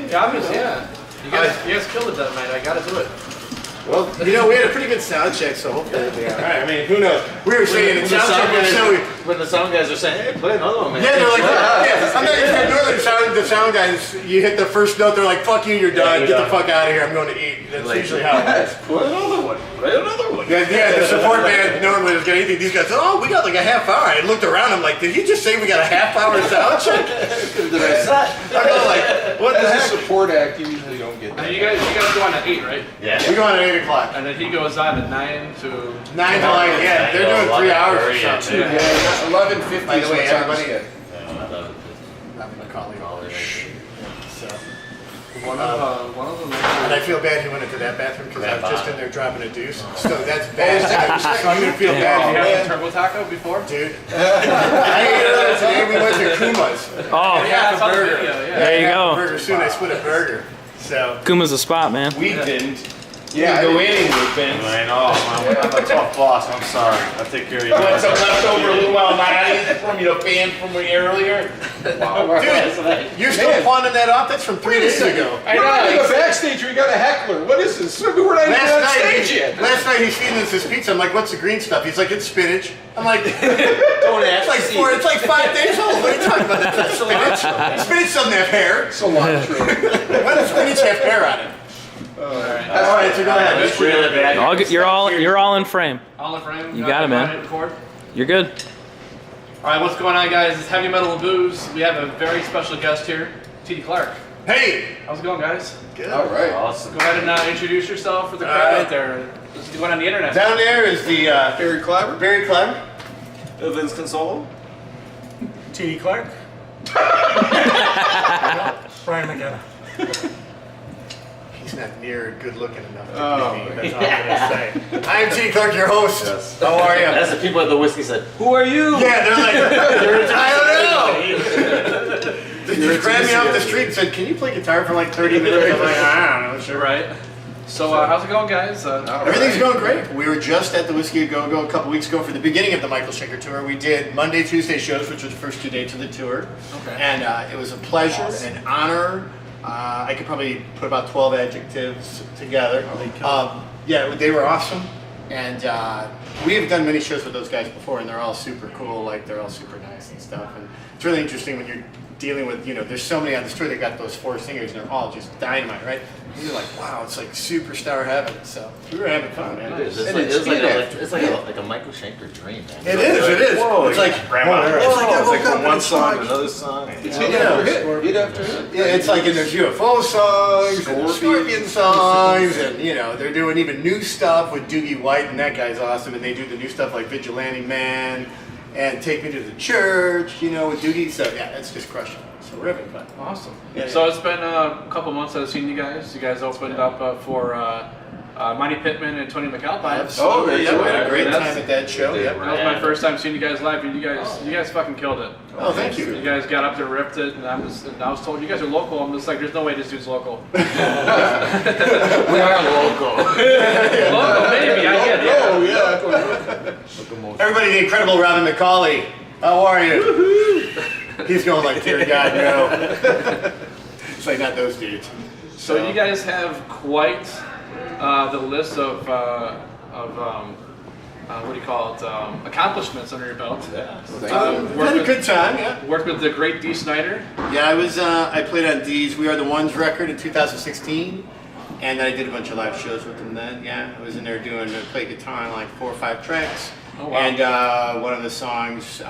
Yeah, obviously, yeah. You guys killed it that night. I gotta do it. Well, we had a pretty good sound check, so hopefully it'll be all right. I mean, who knows? We were saying in sound check when the sound guys are saying, "Hey, play another one, man." Yeah, they're like, I'm not even normally the sound guys. You hit the first note, they're like, "Fuck you, you're done. Get the fuck out of here. I'm going to eat." That's usually how it is. Play another one. Play another one. Yeah, the support band normally doesn't get anything. These guys, oh, we got like a half hour. I looked around. I'm like, did he just say we got a half hour sound check? I'm going like, what the heck? Support act, you usually don't get that. You guys go on at 8, right? Yeah. We go on at 8 o'clock. And then he goes on at 9 to... 9 to like, yeah, they're doing 3 hours or something. Yeah, 11:50. By the way, everybody. Not Macaulay. So. One of them. And I feel bad he went into that bathroom because I was just in there dropping a deuce. So that's bad. So I'm gonna feel bad. Did you have a turbo taco before? Dude. I ate another today. We went to Kuma's. Oh, Yeah, I saw the video. Yeah. there you go. Burger soon. I split a burger. So. Kuma's a spot, man. We didn't. Yeah, go in with Vince. I know. I'm a tough boss. I'm sorry. I'll take care of you. Want some leftover luau mayonnaise from your fan from earlier? Wow. Dude, you're still pawning that off? That's from 3 days ago. I know. In the backstage, we got a heckler. What is this? We're not even on stage yet. Last night he's feeding us his pizza. I'm like, what's the green stuff? He's like, it's spinach. I'm like, Don't ask. it's like 5 days old. What are you talking about? That's spinach. Spinach doesn't have hair. Cilantro. When does spinach have hair on it? All right, so go ahead. It's really bad. You're all in frame. All in frame. You got it, man. Record. You're good. All right, what's going on, guys? It's Heavy Metal and Booze. We have a very special guest here, T.D. Clark. Hey. How's it going, guys? Good. All right. Awesome. Go ahead and introduce yourself for the crowd out there. This is going on the internet. Down there is the Barry Clever. Barry Clever. Vince Consolo. T.D. Clark. Brian McKenna. He's not near good looking enough to be me. That's all I'm going to say. I am T.D. Clark, your host. Yes. How are you? That's the people at the whiskey said, "Who are you?" Yeah, they're like, I don't know. They just grabbed me off the street and said, can you play guitar for like 30 minutes? I'm like, I don't know, sure. Right. So how's it going, guys? Everything's going great. We were just at the Whiskey A Go-Go a couple weeks ago for the beginning of the Michael Schenker tour. We did Monday, Tuesday shows, which were the first 2 days of the tour. Okay. And it was a pleasure, an honor. I could probably put about 12 adjectives together. Yeah, they were awesome. And we have done many shows with those guys before, and they're all super cool. Like, they're all super nice and stuff. And it's really interesting when you're dealing with, there's so many on the tour. They got those 4 singers, and they're all just dynamite, right? And you're like, wow, it's like superstar heaven. So we were having fun, man. It is. It's like a Michael Schenker dream, man. It is. Whoa, it's like grandma. It's like from one song to another song. It's hit after hit. Hit after hit. Yeah, it's like in there's UFO songs, and Scorpion songs, and they're doing even new stuff with Doogie White, and that guy's awesome. And they do the new stuff like Vigilante Man and Take Me to the Church, with Doogie. So yeah, it's just crushing. So we're having fun. Awesome. Yeah, so it's been a couple months that I've seen you guys. You guys opened up for Monty Pittman and Tony McAlpine. Oh, yeah, we had a great time at that show. That Yeah. was my first time seeing you guys live, and you guys fucking killed it. Oh, thank you. You guys got up there, ripped it, and I was told you guys are local. I'm just like, there's no way this dude's local. We are local. Local, maybe. I get it. Oh, yeah. Everybody, the incredible Robin McCauley. How are you? He's going like, dear God, no. It's like, not those dudes. So you guys have quite the list of what do you call it? Accomplishments under your belt. Yeah. Had a good time, yeah. Worked with the great Dee Snider. Yeah, I played on Dee's We Are the Ones record in 2016, and I did a bunch of live shows with him then. Yeah, I was in there played guitar on like 4 or 5 tracks. Oh, wow. And one of the songs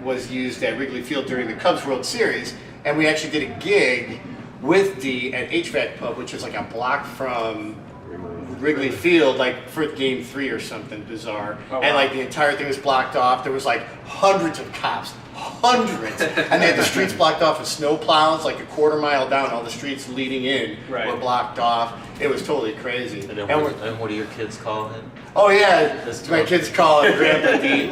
was used at Wrigley Field during the Cubs World Series, and we actually did a gig with Dee at HVAC Pub, which was like a block from Wrigley Field, like for Game 3 or something bizarre. Oh, wow. And like the entire thing was blocked off. There was like hundreds of cops, hundreds, and they had the streets blocked off with snow plows, like a quarter mile down. All the streets leading in were blocked off. It was totally crazy. And what do your kids call him? Oh yeah, my kids call it Grandpa Dee.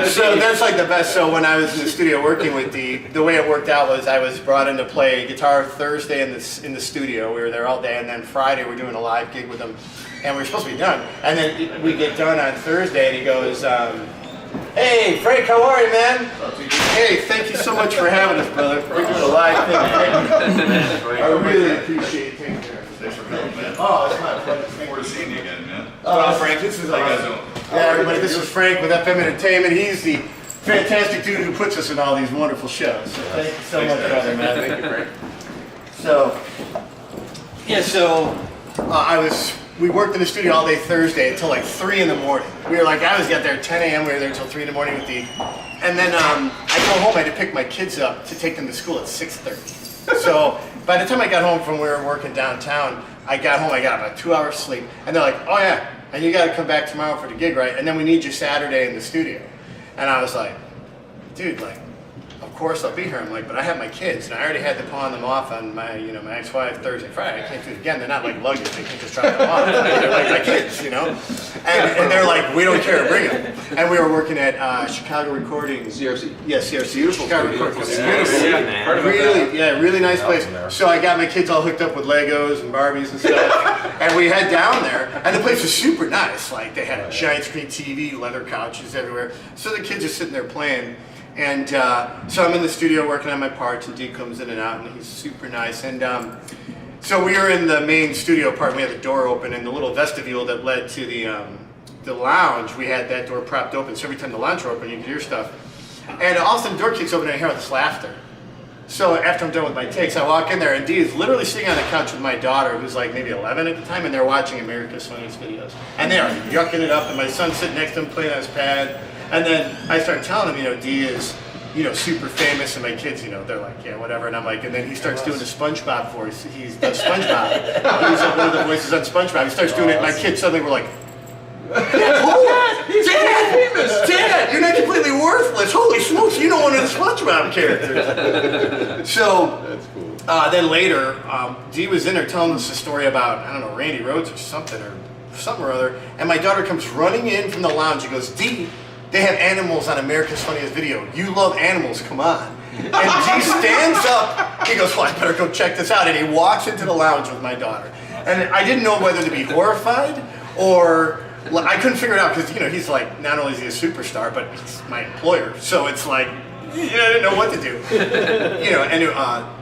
So that's like the best. So when I was in the studio working with Dee, the way it worked out was I was brought in to play guitar Thursday in the studio. We were there all day, and then Friday we're doing a live gig with him, and we were supposed to be done. And then we get done on Thursday, and he goes, Hey, Frank, how are you, man? Hey, thank you so much for having us, brother. We're doing a live thing. I really appreciate you taking care of us. Thanks for coming, man. Oh, it's my pleasure. Looking forward to seeing you again, man. Frank, this is How you guys doing? Yeah, everybody, this is Frank with FM Entertainment. He's the fantastic dude who puts us in all these wonderful shows. So thank you so much, brother, man. Thank you, Frank. So, we worked in the studio all day Thursday until like 3 in the morning. We were like, I was got there at 10 a.m. We were there until 3 in the morning with Dee. And then I go home, I had to pick my kids up to take them to school at 6:30. So by the time I got home from where we were working downtown, I got home, I got about 2 hours sleep. And they're like, oh yeah, and you got to come back tomorrow for the gig, right? And then we need you Saturday in the studio. And I was like, dude, like, of course I'll be here. I'm like, but I have my kids, and I already had to pawn them off on my, my ex-wife Thursday, Friday. I can't do it again. They're not like luggage. They can't just drop them off. They're like my kids, And they're like, we don't care, bring them. And we were working at Chicago Recording. CRC. Yeah, CRC. Chicago Recording. Beautiful. Really nice place. So I got my kids all hooked up with Legos and Barbies and stuff. And we head down there, and the place was super nice. Like, they had a giant screen TV, leather couches everywhere. So the kids are sitting there playing. And so I'm in the studio working on my parts, and Dee comes in and out, and he's super nice. And so we were in the main studio part, and we had the door open, and the little vestibule that led to the lounge, we had that door propped open. So every time the lounge were open, you could hear stuff. And all of a sudden, the door kicks open, and I hear all this laughter. So after I'm done with my takes, I walk in there, and Dee is literally sitting on the couch with my daughter, who's like maybe 11 at the time, and they're watching America's Funniest Videos. And they are yucking it up, and my son's sitting next to him playing on his pad. And then I start telling him, Dee is, super famous, and my kids, they're like, yeah, whatever. And I'm like, and then he starts doing the SpongeBob voice. He's does SpongeBob. He's like one of the voices on SpongeBob. He starts doing it, and my kids suddenly were like, Dad, you're not completely worthless. Holy smokes, you know one of the SpongeBob characters. So that's cool. Then later, Dee was in there telling us a story about, I don't know, Randy Rhoads or something or other. And my daughter comes running in from the lounge and goes, Dee, they have animals on America's Funniest Video. You love animals, come on. And Dee stands up, he goes, well, I better go check this out. And he walks into the lounge with my daughter. And I didn't know whether to be horrified or, I couldn't figure it out because, he's like, not only is he a superstar, but he's my employer. So it's like, I didn't know what to do. And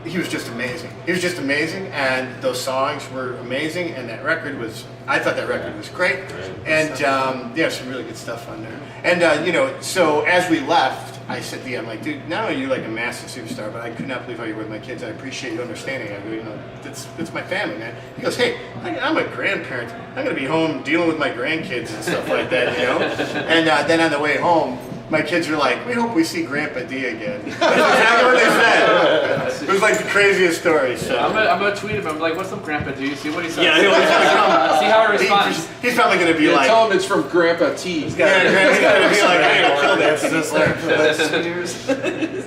he was just amazing. He was just amazing, and those songs were amazing, and that record was, I thought that record was great. And some really good stuff on there. And, so as we left, I said to him, I'm like, dude, not only are you like a massive superstar, but I could not believe how you were with my kids. I appreciate you understanding. I go, it's my family, man. He goes, hey, I'm a grandparent. I'm going to be home dealing with my grandkids and stuff like that, And then on the way home, my kids were like, we hope we see Grandpa D again. That's exactly what they said. It was like the craziest story. So. I'm gonna tweet him. I'm like, what's up, Grandpa D? See what he says. Yeah, he's gonna come. See how he responds. He's probably going to be like... Tell him it's from Grandpa T. He's going to be like, I'm going to kill that.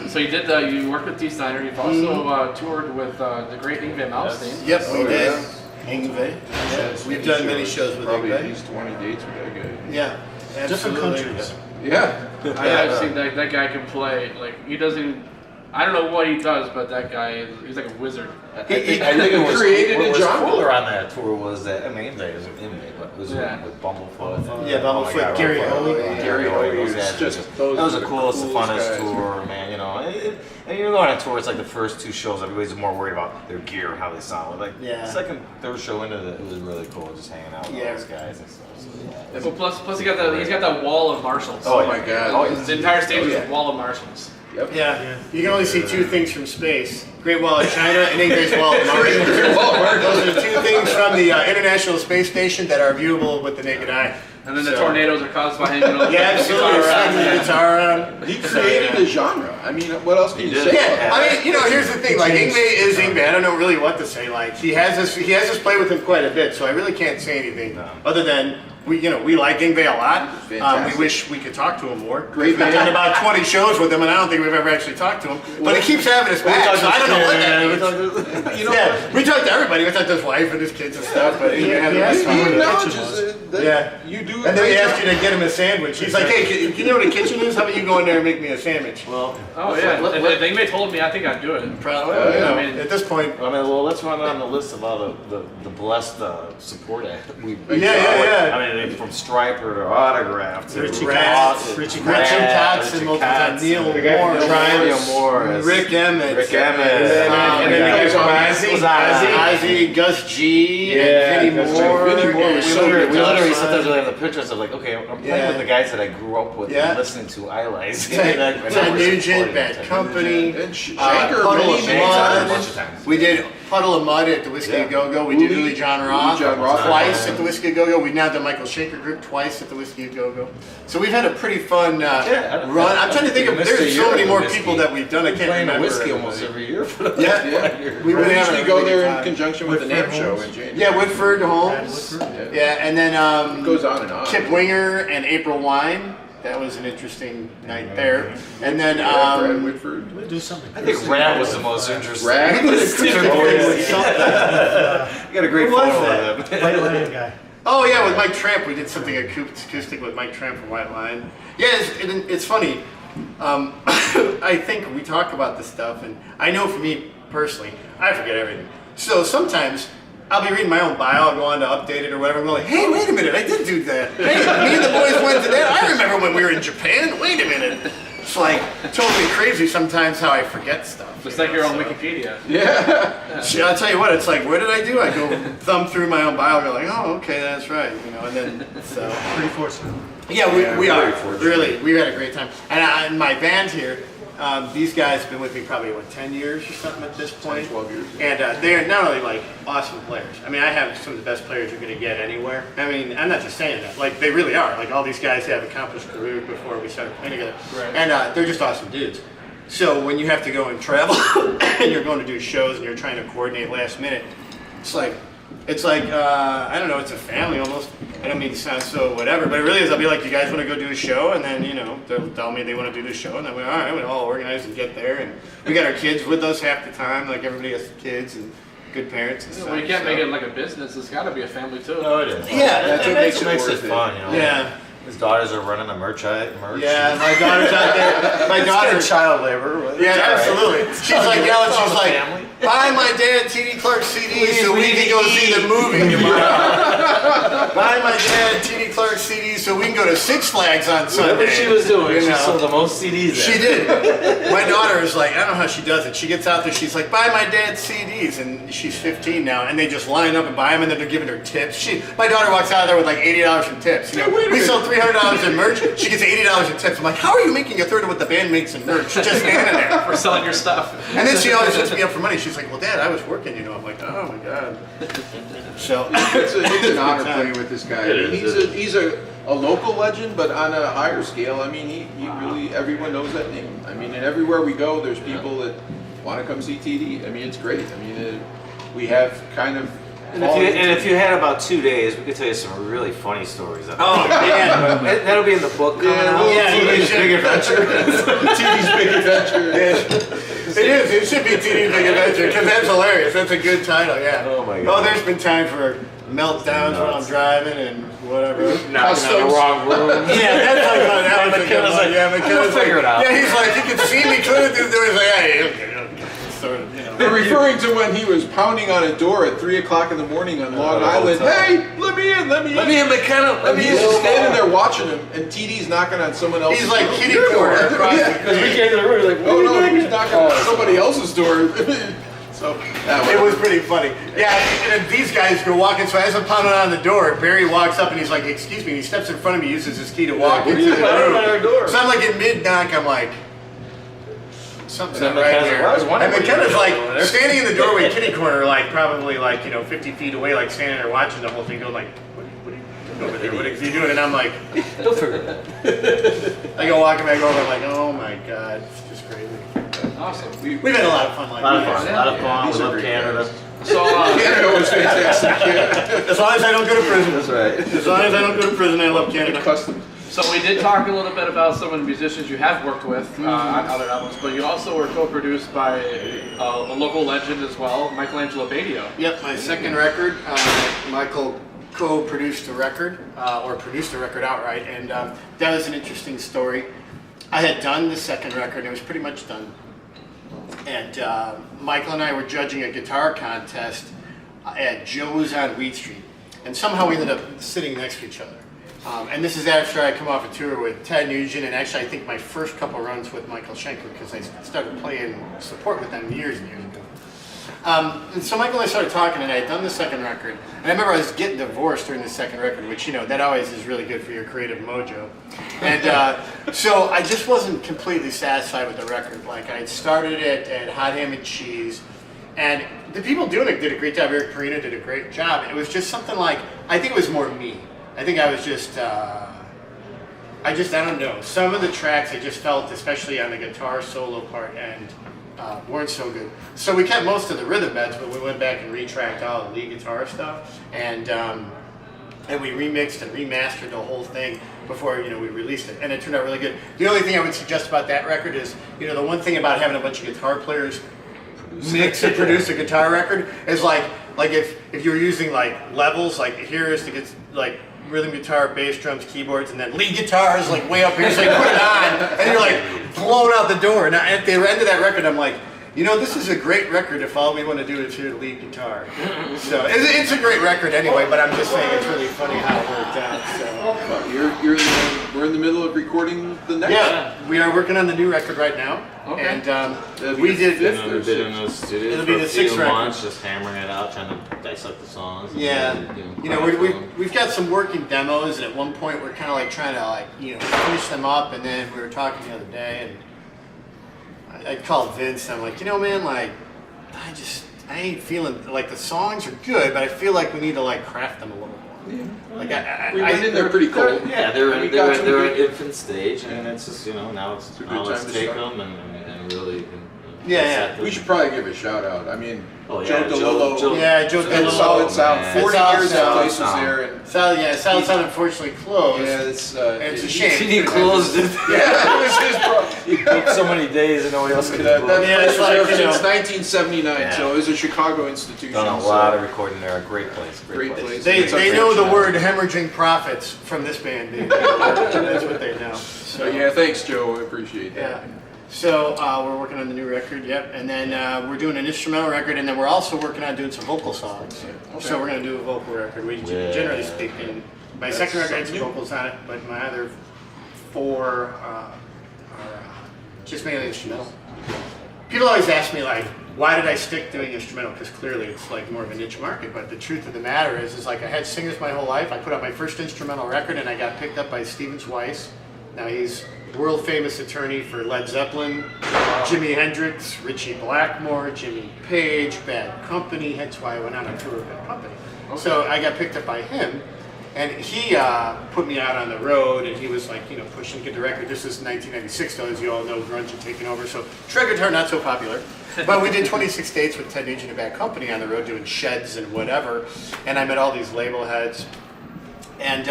So you did. You worked with Dee Snider. You've also toured with the great Yngwie Malmsteen. Yep, we did. Yngwie. Yeah. We've done many shows with Probably Yngwie. at least 20 dates with that guy. Yeah. Different Absolutely. countries. Yeah. I've seen that guy can play. Like, he doesn't. I don't know what he does, but that guy he's like a wizard. I think it was created what a was genre. cooler on that tour was that Yngwie was Yngwie, but it was with Bumblefoot. Yeah, Bumblefoot, Gary Hoey. Gary Hoey. It's just That was the coolest, the funnest guys. tour, man. And you're going on tour. It's like the first 2 shows, everybody's more worried about their gear, how they sound. Like second, third show into it was really cool, just hanging out with all those guys and stuff. So, Well, plus he's got that wall of marshals. Oh my God. Oh, His entire stage is a wall of marshals. Yep. Yeah, you can only see 2 things from space: Great Wall of China and Yngwie's Wall of Mars. Those are the 2 things from the International Space Station that are viewable with the naked eye. And then the tornadoes are caused by him. Yeah, absolutely. Swinging the guitar around. He created a genre. I mean, what else can you say? Yeah, I mean, here's the thing. Like, Yngwie is Yngwie. I don't know really what to say. Like, he has us play with him quite a bit, so I really can't say anything other than we like Yngwie a lot. We wish we could talk to him more. Great man. We've done about 20 shows with him, and I don't think we've ever actually talked to him. But he keeps having us back, so I don't know what that means. We talked to everybody. We talked to his wife and his kids and stuff. But He acknowledges that you do. And then we asked you to get him a sandwich. He's like, hey, can you know what a kitchen is? How about you go in there and make me a sandwich? Well, Oh yeah. If Yngwie told me, I think I'd do it. Probably. I mean, at this point. let's run on the list of all the blessed support. Yeah. I mean, anything from Striper to Autograph to Richie Rats, Richie Kotzen, multiple times, Neil Moore, Rick Emmett, and then you guys Ozzy, Gus G, and Vinny Moore. We literally sometimes have the pictures of like, okay, I'm playing with the guys that I grew up with and listening to idolizing. Ted Nugent, Bad Company, Schenker, Puddle of Mud. a bunch of times. We did Puddle of Mud at the Whiskey A Go Go. We did Uli John Roth twice at the Whiskey A Go Go. We've now done Michael Schenker Group twice at the Whiskey A Go Go. So we've had a pretty fun run. I'm trying to think of, there's so many more people that we've done. I can't remember. Whiskey almost every year. We We usually go there in conjunction with the NAMM show in January. Yeah, Woodford Holmes. Yeah, and then It goes on and on. Kip Winger and April Wine. That was an interesting night there. And then Brad Whitford. We'll do something. I think Rad was the most interesting. Rad? You got a great Who was photo of him. White Lion guy. oh yeah, with Mike Tramp, we did something acoustic with Mike Tramp from White Line. Yeah, it's funny. I think we talk about this stuff, and I know for me personally, I forget everything. So sometimes I'll be reading my own bio, I'll go on to update it or whatever, and I'm like, hey, wait a minute, I did do that. Hey, me and the boys went to that. I remember when we were in Japan. Wait a minute. It's like totally crazy sometimes how I forget stuff. It's like your own Wikipedia. Yeah. See, I'll tell you what, it's like, what did I do? I go thumb through my own bio and go like, oh, okay, that's right. And then, so. Pretty fortunate. Yeah, we are. fortunate. Really, we had a great time. And my band here, these guys have been with me probably, 10 years or something at this point? 12 years. And they're not only like awesome players. I mean, I have some of the best players you're going to get anywhere. I mean, I'm not just saying that. Like, they really are. Like, all these guys have accomplished careers before we started playing together. Right. And they're just awesome dudes. So when you have to go and travel and you're going to do shows and you're trying to coordinate last minute, it's like I don't know, it's a family almost. I don't mean to sound so whatever, but it really is. I'll be like, you guys want to go do a show? And then, they'll tell me they want to do the show, and then we're all right, we'll all organize and get there. And we got our kids with us half the time, like everybody has kids and good parents and stuff. Well, you can't make it like a business. It's got to be a family too. No, it is. Yeah, That's what makes it worth it. fun, Yeah. His daughters are running the merch. Yeah, my daughter's out there. My daughter's child labor. Yeah, absolutely. She's like yelling, she's like, family. buy my dad T.D. Clark CDs so we can go see the movie. Buy my dad T.D. Clark CDs so we can go to Six Flags on Sunday. Whatever she was doing, You she know? sold the most CDs. She did. My daughter is like, I don't know how she does it. She gets out there, she's like, buy my dad CDs, and she's 15 now, and they just line up and buy them, and then they're giving her tips. My daughter walks out of there with like $80 in tips. We sold $300 in merch. She gets $80 in tips. I'm like, how are you making a third of what the band makes in merch? Just standing there. For selling your stuff. And then she always hits me up for money. She's like, well, Dad, I was working, I'm like, oh my God. So It's an honor playing with this guy. He's a local legend, but on a higher scale. I mean, he really, everyone knows that name. I mean, and everywhere we go, there's people that want to come see TD. I mean, it's great. I mean, we have kind of. And if you had about 2 days, we could tell you some really funny stories. Oh, man. That'll be in the book coming out. Yeah, TD's Big Adventure. TD's Big Adventure. It is. It should be TD's Big Adventure because that's hilarious. That's a good title, yeah. Oh, my God. Oh, there's been times for meltdowns when I'm driving and whatever. Knocking on the wrong room. Yeah, that's like that was a good McKenna's one. like, Yeah, McKenna's figure it out. Yeah, he's like, you can see me clearly through the door. He's like, hey, okay. Sort of, They're referring to when he was pounding on a door at 3 o'clock in the morning on Long Island. Hey, let me in, let me in. Let me in, McKenna. Let me in. He's just standing there watching him, and TD's knocking on someone else's He's like door. kitty corner across the Because we came to the room, like, Oh no, he's knocking on somebody else's door. So It was pretty funny. Yeah, and these guys go walking, so as I'm pounding on the door, Barry walks up and he's like, excuse me, and he steps in front of me, uses his key to walk into the room. So I'm like in mid-knock, I'm like, something's not right here. And McKenna's like standing in the doorway, kitty corner, like probably like 50 feet away, like standing there watching the whole thing, going like, what are you doing over there? What is he doing? And I'm like, He'll figure it out. I go walking back over, I'm like, oh my God, it's just crazy. Awesome. We've had a lot of fun like A lot of that. fun. A lot of fun. We These are love great Canada. So, Canada was fantastic. As long as I don't go to prison. That's right. As long as I don't go to prison, I love Canada. Custom. so we did talk a little bit about some of the musicians you have worked with on other albums, but you also were co-produced by a local legend as well, Michelangelo Badio. Yep, my second record. Michael co-produced the record, or produced the record outright, and that was an interesting story. I had done the second record, it was pretty much done. And Michael and I were judging a guitar contest at Joe's on Wheat Street. and somehow we ended up sitting next to each other. And this is after I come off a tour with Ted Nugent, and actually I think my first couple runs with Michael Schenker, because I started playing support with them years and years ago. And so Michael and I started talking, and I had done the second record. And I remember I was getting divorced during the second record, which, you know, that always is really good for your creative mojo. And so I just wasn't completely satisfied with the record. Like, I had started it at Hot Ham and Cheese, and the people doing it did a great job. Eric Perino did a great job. And it was just something like, I think it was more me. I think I was just, I don't know. Some of the tracks I just felt, especially on the guitar solo part, and weren't so good. So we kept most of the rhythm beds, but we went back and retracked all the lead guitar stuff, and we remixed and remastered the whole thing before, you know, we released it, and it turned out really good. The only thing I would suggest about that record is, you know, the one thing about having a bunch of guitar players mix and produce a guitar record is like if you were using like levels, like here is the like rhythm guitar, bass, drums, keyboards, and then lead guitar is like way up here, so you put it on, and you're like blown out the door. Now at the end of that record, I'm like, you know, this is a great record if all we want to do is hear the lead guitar. So it's a great record anyway, but I'm just saying it's really funny how it worked out. So. Well, we're in the middle of recording the next. Yeah, we are working on the new record right now. Okay. And we did. We've been in the studio It'll for be the a few sixth record. months, just hammering it out, trying to dissect the songs. Yeah, And, you know, we've got some working demos, and at one point we're kind of like trying to like, you know, finish them up, and then we were talking the other day, and I called Vince, and I'm like, you know, man, like, I ain't feeling, like, the songs are good, but I feel like we need to, like, craft them a little more. Yeah. Like, We went in there pretty cold. Yeah, they're And we in got some good- infant stage, and it's just, you know, now it's a good now let's time to take start. them and really. Yeah, dissect them. We should probably give a shout out. I mean, Oh, Joe yeah, DeLillo. Joe- Yeah, Joe and DeLillo. Solid Sound. man. 40 Solid years that Sound. place was there. And Solid Sound unfortunately closed. yeah, it's a shame. He closed it. Yeah, it was his problem. He booked so many days and nobody else could That book. place Yeah, it's was like, there you know. since 1979, Yeah. so it was a Chicago institution. Done a so- lot of recording there. A great place. Great place. They It's a great know the show. word hemorrhaging profits from this band, dude. That's what they know. So, So yeah, thanks, Joe. I appreciate that. Yeah. So we're working on the new record, yep, and then we're doing an instrumental record, and then we're also working on doing some vocal songs. Okay. So we're going to do a vocal record. We Yeah. generally speaking, my second record had some vocals on it, but my other four are just mainly instrumental. People always ask me like, why did I stick doing instrumental? Because clearly it's like more of a niche market. But the truth of the matter is like I had singers my whole life. I put out my first instrumental record, and I got picked up by Stephen Weiss. Now he's world famous attorney for Led Zeppelin, Jimi Hendrix, Ritchie Blackmore, Jimmy Page, Bad Company. That's why I went on a tour with Bad Company. So I got picked up by him, and he put me out on the road, and he was like, you know, pushing to get the record. This is 1996, though, as you all know, grunge had taken over. So shred guitar not so popular, but we did 26 dates with Ted Nugent and Bad Company on the road doing sheds and whatever, and I met all these label heads, and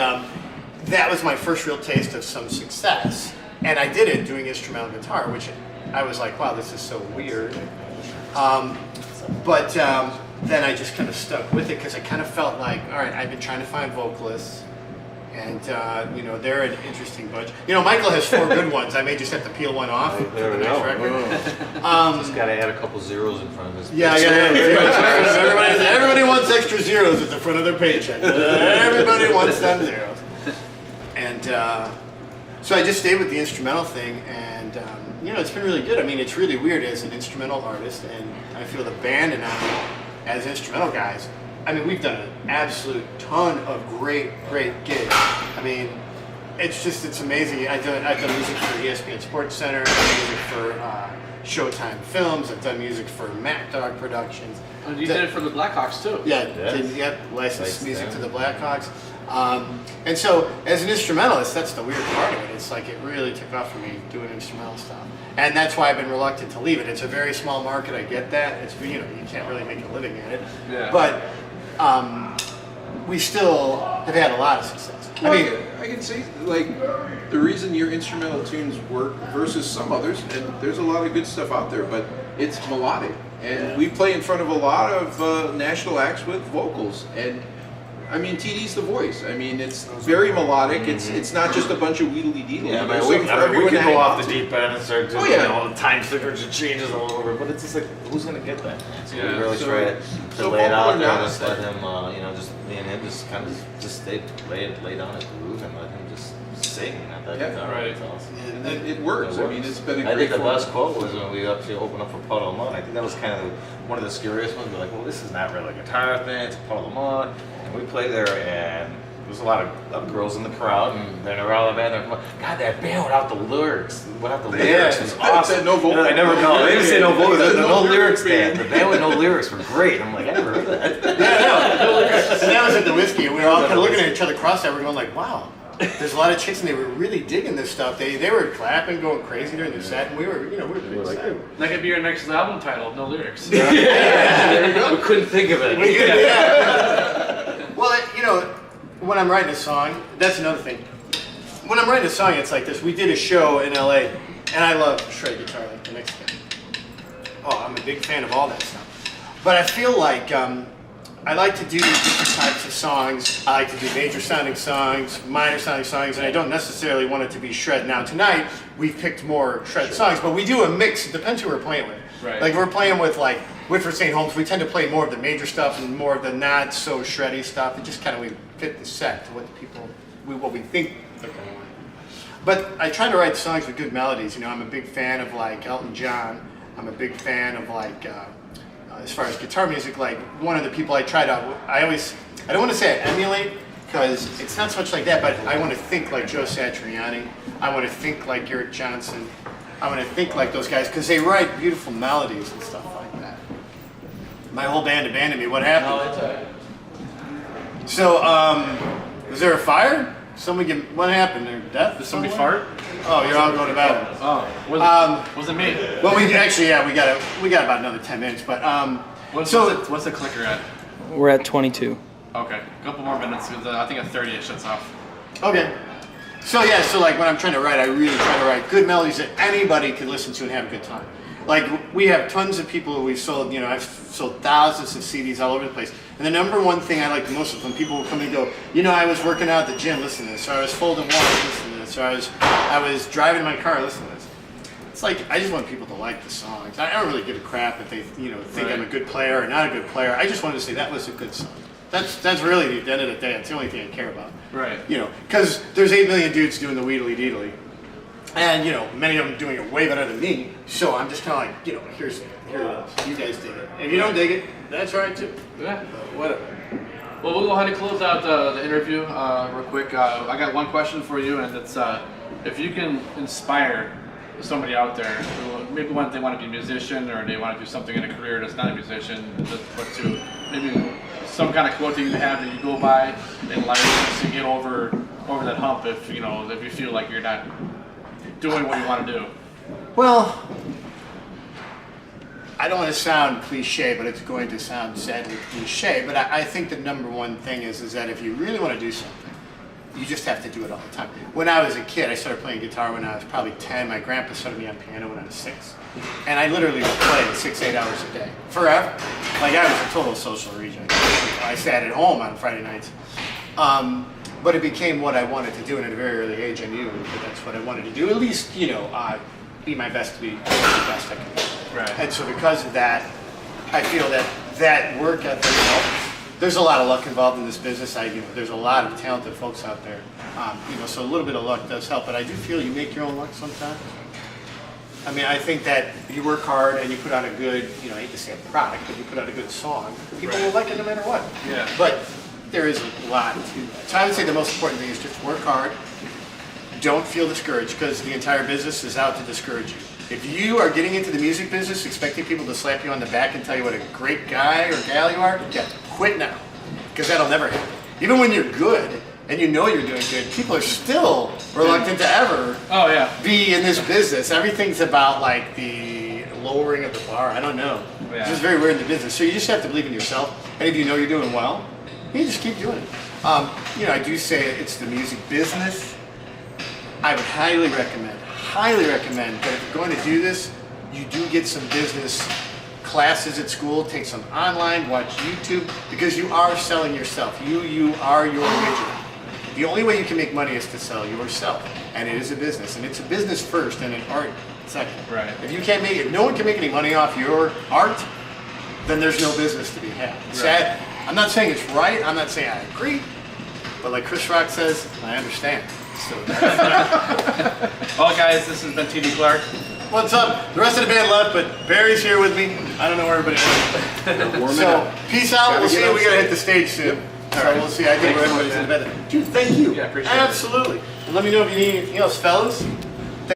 that was my first real taste of some success. And I did it doing instrumental guitar, which I was like, wow, this is so weird. But then I just kind of stuck with it because I kind of felt like, all right, I've been trying to find vocalists, and you know, they're an interesting bunch. You know, Michael has 4 good ones. I may just have to peel one off for There the we next go. record. Just gotta add a couple zeros in front of his. Yeah, everybody wants extra zeros at the front of their paycheck. Everybody wants them zeros. And so I just stayed with the instrumental thing, and you know, it's been really good. I mean, it's really weird as an instrumental artist, and I feel the band and I, as instrumental guys, I mean, we've done an absolute ton of great gigs. I mean, it's amazing. I've done music for ESPN Sports Center, I've done music for Showtime Films, I've done music for Mac Dog Productions. And you did it for the Blackhawks too. Yeah, Yes. licensed Nice, music yeah. to the Blackhawks. And so, as an instrumentalist, that's the weird part of it. It's like it really took off for me doing instrumental stuff, and that's why I've been reluctant to leave it. It's a very small market. I get that. It's, you know, you can't really make a living at it. Yeah. But we still have had a lot of success. I mean, I can say, like, the reason your instrumental tunes work versus some others, and there's a lot of good stuff out there, but it's melodic. And we play in front of a lot of national acts with vocals. And I mean, TD's the voice. I mean, it's very melodic. It's not just a bunch of wheedly deedly. Yeah, There's we something for everyone can to hang go off on the to. deep end and start doing all the time signatures and changes all over, but it's just like, who's gonna get that? So we really try to lay it out there and just let him, just me and him just kind of just lay down his groove and let him just sing at that guitar. right. It's awesome. And it works. I mean, it's been a I great think the format. best quote was when we actually opened up for Puddle of Mud. I think that was kind of one of the scariest ones. We're like, well, this is not really a guitar thing, it's a Puddle of Mud. And we played there, and there was a lot of girls in the crowd, and then around the band, they're like, God, that band without the lyrics was awesome. Said no vocals. I never know. They didn't say no vocals. Said No lyrics band. band. The band with no lyrics were great. I'm like, I never heard that. Yeah, no lyrics. And that was at the Whiskey, and we were all kind of looking at each other cross-eyed. We're going like, wow. There's a lot of chicks, and they were really digging this stuff. They were clapping, going crazy during the set, and we were pretty excited. That could be your next album title, no lyrics. There you go. We couldn't think of it. We could, yeah. Well, when I'm writing a song, that's another thing. When I'm writing a song, it's like this. We did a show in LA, and I love shred guitar like the next guy. Oh, I'm a big fan of all that stuff. But I feel like I like to do different types of songs. I like to do major sounding songs, minor sounding songs, and I don't necessarily want it to be shred. Now tonight, we've picked more shred songs, but we do a mix. It depends who we're playing with. Right. Like we're playing with like Whitford St. Holmes, we tend to play more of the major stuff and more of the not so shreddy stuff. It just kind of we fit the set to what the people, what we think they're going to want. But I try to write songs with good melodies. I'm a big fan of like Elton John. I'm a big fan of like, as far as guitar music, like one of the people I don't want to say I emulate, because it's not so much like that, but I want to think like Joe Satriani. I want to think like Eric Johnson. I want to think like those guys, because they write beautiful melodies and stuff like that. My whole band abandoned me. What happened? So, was there a fire? What happened? There death? Did somebody fart? Oh, you're all going to bed. Oh, wasn't me. Well, we got about another 10 minutes, but What's the clicker at? We're at 22. Okay, a couple more minutes. I think at 30 it shuts off. Okay. So like when I'm trying to write, I really try to write good melodies that anybody can listen to and have a good time. Like we have tons of people who we've sold, I've sold thousands of CDs all over the place. And the number one thing I like the most is when people will come and go, I was working out at the gym, listening to this, or I was folding water, listening to this, or I was driving my car, listening to this. It's like, I just want people to like the songs. I don't really give a crap if they, think I'm a good player or not a good player. I just wanted to say that was a good song. That's really, at the end of the day, that's the only thing I care about. Right. Because there's 8 million dudes doing the Weedly Deedly. And, many of them doing it way better than me. So I'm just kind of like, here it is. You guys dig it. If you don't dig it, that's all right too. Yeah. Whatever. Well, we'll go ahead and close out the interview real quick. I got one question for you, and it's if you can inspire somebody out there who maybe they want to be a musician or they want to do something in a career that's not a musician, but to maybe some kind of quote that you have that you go by in life to get over that hump if you feel like you're not doing what you want to do. Well, I don't want to sound cliche, but it's going to sound sadly cliche. But I think the number one thing is that if you really want to do something, you just have to do it all the time. When I was a kid, I started playing guitar when I was probably 10. My grandpa started me on piano when I was 6. And I literally would play 6-8 hours a day, forever. Like I was a total social reject. I sat at home on Friday nights. But it became what I wanted to do, and at a very early age I knew that that's what I wanted to do. At least, be my best to be the best I can be. Right. And so because of that, I feel that work ethic helps. There's a lot of luck involved in this business. There's a lot of talented folks out there. So a little bit of luck does help, but I do feel you make your own luck sometimes. I mean, I think that you work hard and you put out a good, I hate to say a product, but you put out a good song, people will like it no matter what. Yeah. But there is a lot to that. So I would say the most important thing is just work hard. Don't feel discouraged, because the entire business is out to discourage you. If you are getting into the music business expecting people to slap you on the back and tell you what a great guy or gal you are, quit now, because that'll never happen. Even when you're good and you're doing good, people are still reluctant to ever be in this business. Everything's about like the lowering of the bar. I don't know. Yeah. It's just very weird in the business. So you just have to believe in yourself, and if you know you're doing well, you just keep doing it. I do say it's the music business. I would highly recommend that if you're going to do this, you do get some business classes at school, take some online, watch YouTube, because you are selling yourself. You are your widget. The only way you can make money is to sell yourself, and it is a business, and it's a business first and an art second. Right. If you can't make it, no one can make any money off your art, then there's no business to be had. Sad. I'm not saying it's right. I'm not saying I agree, but like Chris Rock says, I understand. So Well, guys, this has been TD Clark. what's up? The rest of the band left, but Barry's here with me. I don't know where everybody is. So peace out. Gotta We'll get see. on We gotta hit the stage soon. So we'll see. I think everybody's in bed. Dude, thank you. Yeah, appreciate it. Absolutely. And let me know if you need anything else, fellas.